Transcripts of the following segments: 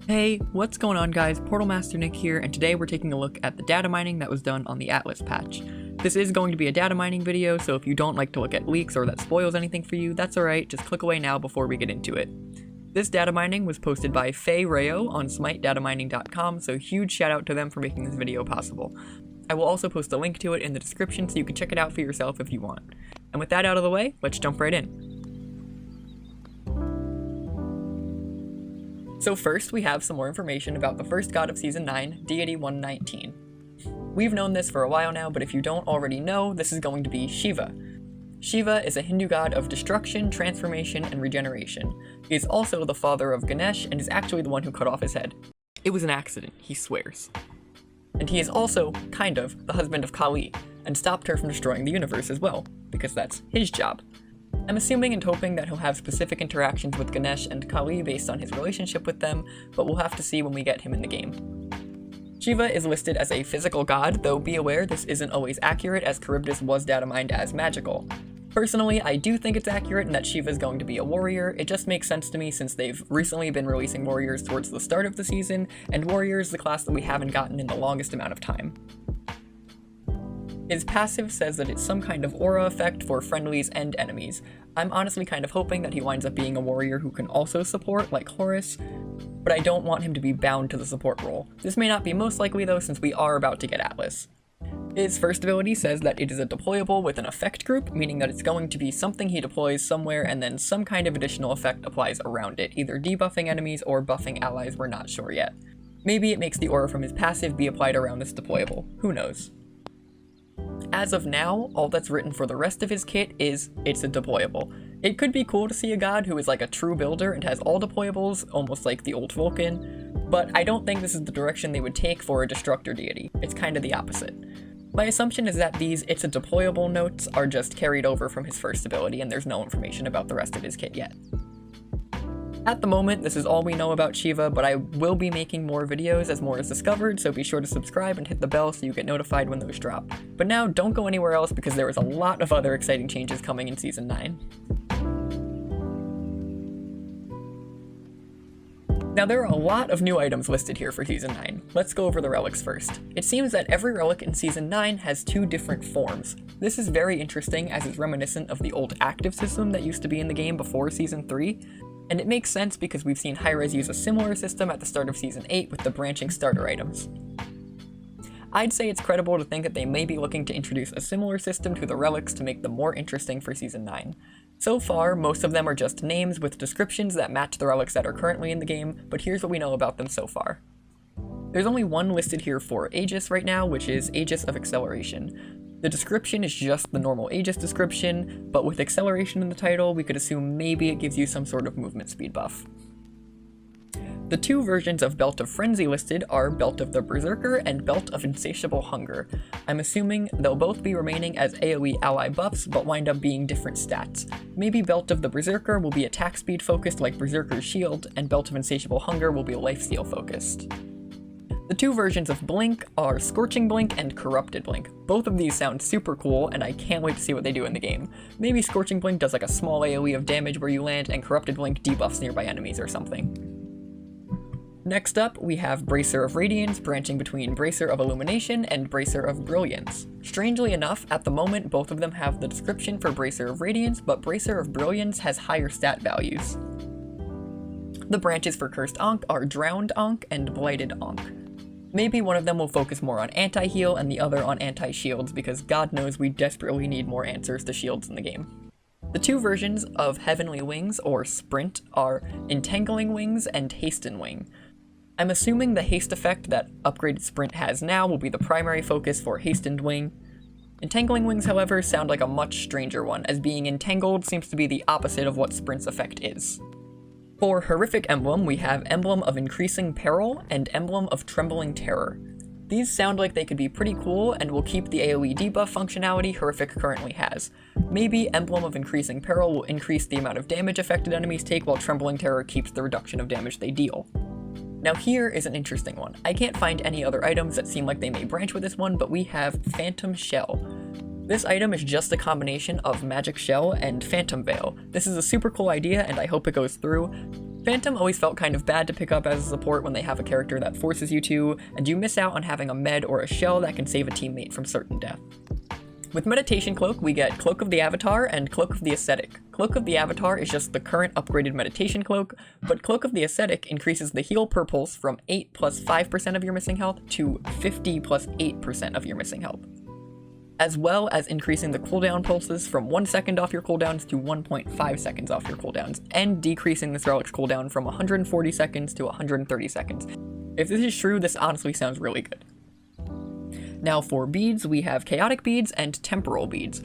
Hey, what's going on guys? Portal Master Nick here, and today we're taking a look at the data mining that was done on the Atlas patch. This is going to be a data mining video, so if you don't like to look at leaks or that spoils anything for you, that's alright, just click away now before we get into it. This data mining was posted by Faye Rayo on SMITE so huge shout out to them for making this video possible. I will also post a link to it in the description so you can check it out for yourself if you want. And with that out of the way, let's jump right in. So first, we have some more information about the first god of Season 9, Deity 119. We've known this for a while now, but if you don't already know, this is going to be Shiva. Shiva is a Hindu god of destruction, transformation, and regeneration. He is also the father of Ganesh, and is actually the one who cut off his head. It was an accident, he swears. And he is also, kind of, the husband of Kali, and stopped her from destroying the universe as well, because that's his job. I'm assuming and hoping that he'll have specific interactions with Ganesh and Kali based on his relationship with them, but we'll have to see when we get him in the game. Shiva is listed as a physical god, though be aware this isn't always accurate as Charybdis was data mined as magical. Personally, I do think it's accurate and that Shiva is going to be a warrior. It just makes sense to me since they've recently been releasing warriors towards the start of the season, and warrior is the class that we haven't gotten in the longest amount of time. His passive says that it's some kind of aura effect for friendlies and enemies. I'm honestly kind of hoping that he winds up being a warrior who can also support, like Horus, but I don't want him to be bound to the support role. This may not be most likely though, since we are about to get Atlas. His first ability says that it is a deployable with an effect group, meaning that it's going to be something he deploys somewhere and then some kind of additional effect applies around it, either debuffing enemies or buffing allies, we're not sure yet. Maybe it makes the aura from his passive be applied around this deployable, who knows. As of now, all that's written for the rest of his kit is, it's a deployable. It could be cool to see a god who is like a true builder and has all deployables, almost like the old Vulcan, but I don't think this is the direction they would take for a destructor deity. It's kind of the opposite. My assumption is that these it's a deployable notes are just carried over from his first ability and there's no information about the rest of his kit yet. At the moment, this is all we know about Shiva, but I will be making more videos as more is discovered, so be sure to subscribe and hit the bell so you get notified when those drop. But now, don't go anywhere else because there is a lot of other exciting changes coming in Season 9. Now there are a lot of new items listed here for Season 9. Let's go over the relics first. It seems that every relic in Season 9 has two different forms. This is very interesting as it's reminiscent of the old active system that used to be in the game before Season 3. And it makes sense because we've seen Hi-Rez use a similar system at the start of Season 8 with the branching starter items. I'd say it's credible to think that they may be looking to introduce a similar system to the relics to make them more interesting for Season 9. So far, most of them are just names with descriptions that match the relics that are currently in the game, but here's what we know about them so far. There's only one listed here for Aegis right now, which is Aegis of Acceleration. The description is just the normal Aegis description, but with acceleration in the title, we could assume maybe it gives you some sort of movement speed buff. The two versions of Belt of Frenzy listed are Belt of the Berserker and Belt of Insatiable Hunger. I'm assuming they'll both be remaining as AoE ally buffs, but wind up being different stats. Maybe Belt of the Berserker will be attack speed focused like Berserker's Shield, and Belt of Insatiable Hunger will be lifesteal focused. The two versions of Blink are Scorching Blink and Corrupted Blink. Both of these sound super cool, and I can't wait to see what they do in the game. Maybe Scorching Blink does like a small AoE of damage where you land, and Corrupted Blink debuffs nearby enemies or something. Next up, we have Bracer of Radiance, branching between Bracer of Illumination and Bracer of Brilliance. Strangely enough, at the moment, both of them have the description for Bracer of Radiance, but Bracer of Brilliance has higher stat values. The branches for Cursed Ankh are Drowned Ankh and Blighted Ankh. Maybe one of them will focus more on anti-heal and the other on anti-shields because God knows we desperately need more answers to shields in the game. The two versions of Heavenly Wings, or Sprint, are Entangling Wings and Hasten Wing. I'm assuming the haste effect that upgraded Sprint has now will be the primary focus for Hastened Wing. Entangling Wings, however, sound like a much stranger one, as being entangled seems to be the opposite of what Sprint's effect is. For Horrific Emblem, we have Emblem of Increasing Peril and Emblem of Trembling Terror. These sound like they could be pretty cool and will keep the AoE debuff functionality Horrific currently has. Maybe Emblem of Increasing Peril will increase the amount of damage affected enemies take while Trembling Terror keeps the reduction of damage they deal. Now here is an interesting one. I can't find any other items that seem like they may branch with this one, but we have Phantom Shell. This item is just a combination of Magic Shell and Phantom Veil. This is a super cool idea and I hope it goes through. Phantom always felt kind of bad to pick up as a support when they have a character that forces you to, and you miss out on having a med or a shell that can save a teammate from certain death. With Meditation Cloak, we get Cloak of the Avatar and Cloak of the Ascetic. Cloak of the Avatar is just the current upgraded Meditation Cloak, but Cloak of the Ascetic increases the heal per pulse from 8 plus 5% of your missing health to 50 plus 8% of your missing health, as well as increasing the cooldown pulses from 1 second off your cooldowns to 1.5 seconds off your cooldowns, and decreasing this relic's cooldown from 140 seconds to 130 seconds. If this is true, this honestly sounds really good. Now for beads, we have Chaotic Beads and Temporal Beads.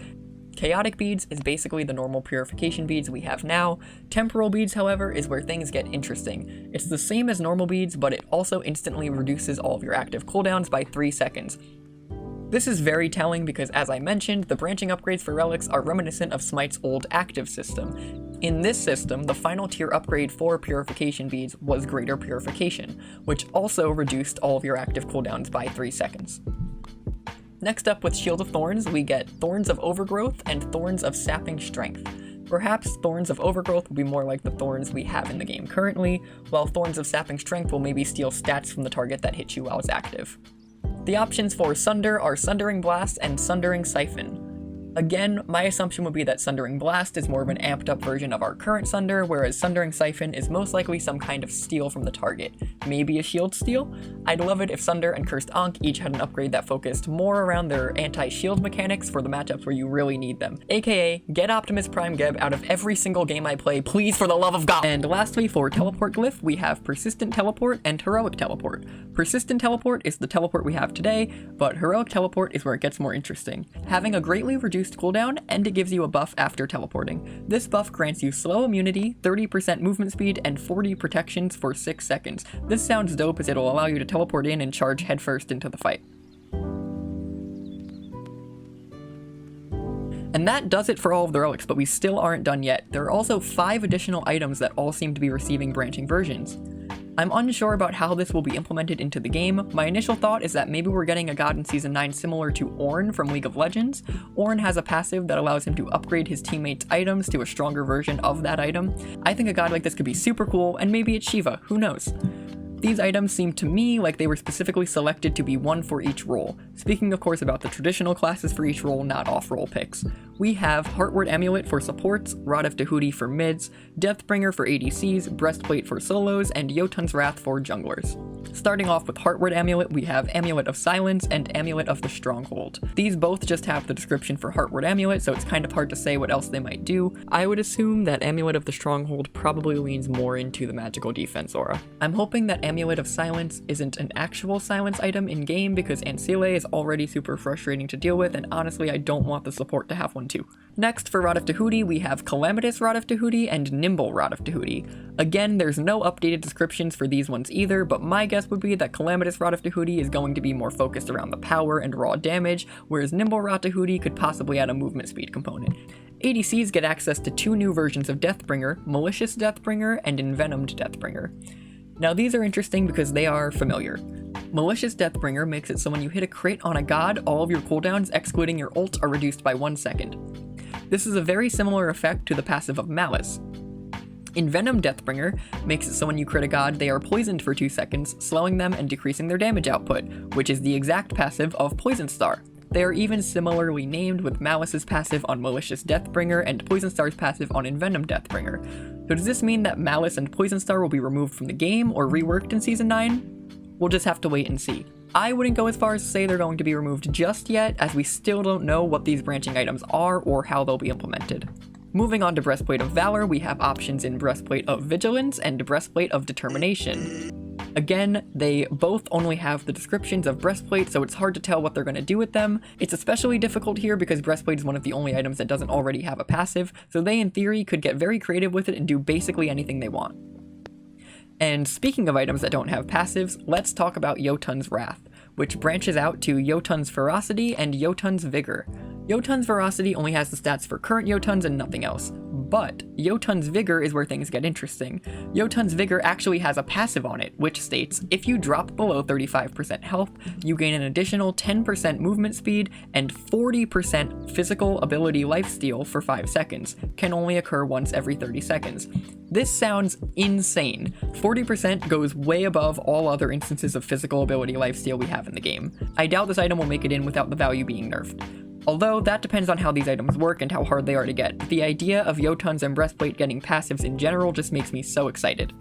Chaotic Beads is basically the normal purification beads we have now. Temporal Beads, however, is where things get interesting. It's the same as normal beads, but it also instantly reduces all of your active cooldowns by 3 seconds. This is very telling because, as I mentioned, the branching upgrades for relics are reminiscent of Smite's old active system. In this system, the final tier upgrade for purification beads was Greater Purification, which also reduced all of your active cooldowns by 3 seconds. Next up with Shield of Thorns, we get Thorns of Overgrowth and Thorns of Sapping Strength. Perhaps Thorns of Overgrowth will be more like the thorns we have in the game currently, while Thorns of Sapping Strength will maybe steal stats from the target that hits you while it's active. The options for Sunder are Sundering Blast and Sundering Siphon. Again, my assumption would be that Sundering Blast is more of an amped up version of our current Sunder, whereas Sundering Siphon is most likely some kind of steal from the target. Maybe a shield steal? I'd love it if Sunder and Cursed Ankh each had an upgrade that focused more around their anti-shield mechanics for the matchups where you really need them. AKA, get Optimus Prime Geb out of every single game I play, please, for the love of God! And lastly, for Teleport Glyph, we have Persistent Teleport and Heroic Teleport. Persistent Teleport is the teleport we have today, but Heroic Teleport is where it gets more interesting. Having a greatly reduced cooldown, and it gives you a buff after teleporting. This buff grants you slow immunity, 30% movement speed, and 40 protections for 6 seconds. This sounds dope as it'll allow you to teleport in and charge headfirst into the fight. And that does it for all of the relics, but we still aren't done yet. There are also 5 additional items that all seem to be receiving branching versions. I'm unsure about how this will be implemented into the game. My initial thought is that maybe we're getting a god in Season 9 similar to Ornn from League of Legends. Ornn has a passive that allows him to upgrade his teammates' items to a stronger version of that item. I think a god like this could be super cool, and maybe it's Shiva, who knows? These items seem to me like they were specifically selected to be one for each role. Speaking of course about the traditional classes for each role, not off-role picks. We have Heartward Amulet for supports, Rod of Tahuti for mids, Deathbringer for ADCs, Breastplate for solos, and Jotun's Wrath for junglers. Starting off with Heartward Amulet, we have Amulet of Silence and Amulet of the Stronghold. These both just have the description for Heartward Amulet, so it's kind of hard to say what else they might do. I would assume that Amulet of the Stronghold probably leans more into the magical defense aura. I'm hoping that Amulet of Silence isn't an actual silence item in-game because Ancile is already super frustrating to deal with, and honestly I don't want the support to have one too. Next, for Rod of Tahuti, we have Calamitous Rod of Tahuti and Nimble Rod of Tahuti. Again, there's no updated descriptions for these ones either, but my guess would be that Calamitous Rod of Tahuti is going to be more focused around the power and raw damage, whereas Nimble Rod of Tahuti could possibly add a movement speed component. ADCs get access to 2 new versions of Deathbringer, Malicious Deathbringer and Envenomed Deathbringer. Now these are interesting because they are familiar. Malicious Deathbringer makes it so when you hit a crit on a god, all of your cooldowns, excluding your ult, are reduced by 1 second. This is a very similar effect to the passive of Malice. Envenomed Deathbringer makes it so when you crit a god, they are poisoned for 2 seconds, slowing them and decreasing their damage output, which is the exact passive of Poison Star. They are even similarly named, with Malice's passive on Malicious Deathbringer and Poison Star's passive on Envenomed Deathbringer. So does this mean that Malice and Poison Star will be removed from the game or reworked in Season 9? We'll just have to wait and see. I wouldn't go as far as to say they're going to be removed just yet, as we still don't know what these branching items are or how they'll be implemented. Moving on to Breastplate of Valor, we have options in Breastplate of Vigilance and Breastplate of Determination. Again, they both only have the descriptions of Breastplate, so it's hard to tell what they're going to do with them. It's especially difficult here because Breastplate is one of the only items that doesn't already have a passive, so they in theory could get very creative with it and do basically anything they want. And speaking of items that don't have passives, let's talk about Jotun's Wrath, which branches out to Jotun's Ferocity and Jotun's Vigor. Jotun's Ferocity only has the stats for current Jotuns and nothing else, But Jotun's Vigor is where things get interesting. Jotun's Vigor actually has a passive on it, which states, if you drop below 35% health, you gain an additional 10% movement speed and 40% physical ability lifesteal for 5 seconds. Can only occur once every 30 seconds. This sounds insane. 40% goes way above all other instances of physical ability lifesteal we have in the game. I doubt this item will make it in without the value being nerfed. Although, that depends on how these items work and how hard they are to get. The idea of Jotun's and Breastplate getting passives in general just makes me so excited.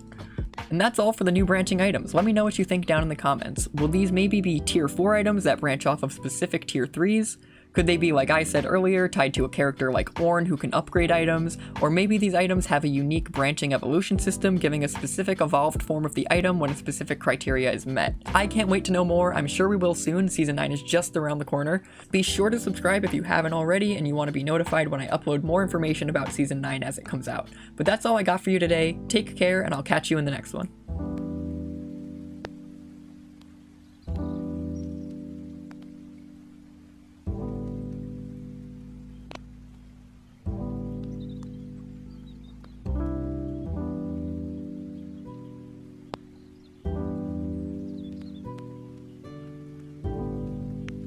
And that's all for the new branching items. Let me know what you think down in the comments. Will these maybe be tier 4 items that branch off of specific tier 3s? Could they be, like I said earlier, tied to a character like Ornn who can upgrade items? Or maybe these items have a unique branching evolution system giving a specific evolved form of the item when a specific criteria is met. I can't wait to know more. I'm sure we will soon. Season 9 is just around the corner. Be sure to subscribe if you haven't already and you want to be notified when I upload more information about Season 9 as it comes out. But that's all I got for you today. Take care, and I'll catch you in the next one.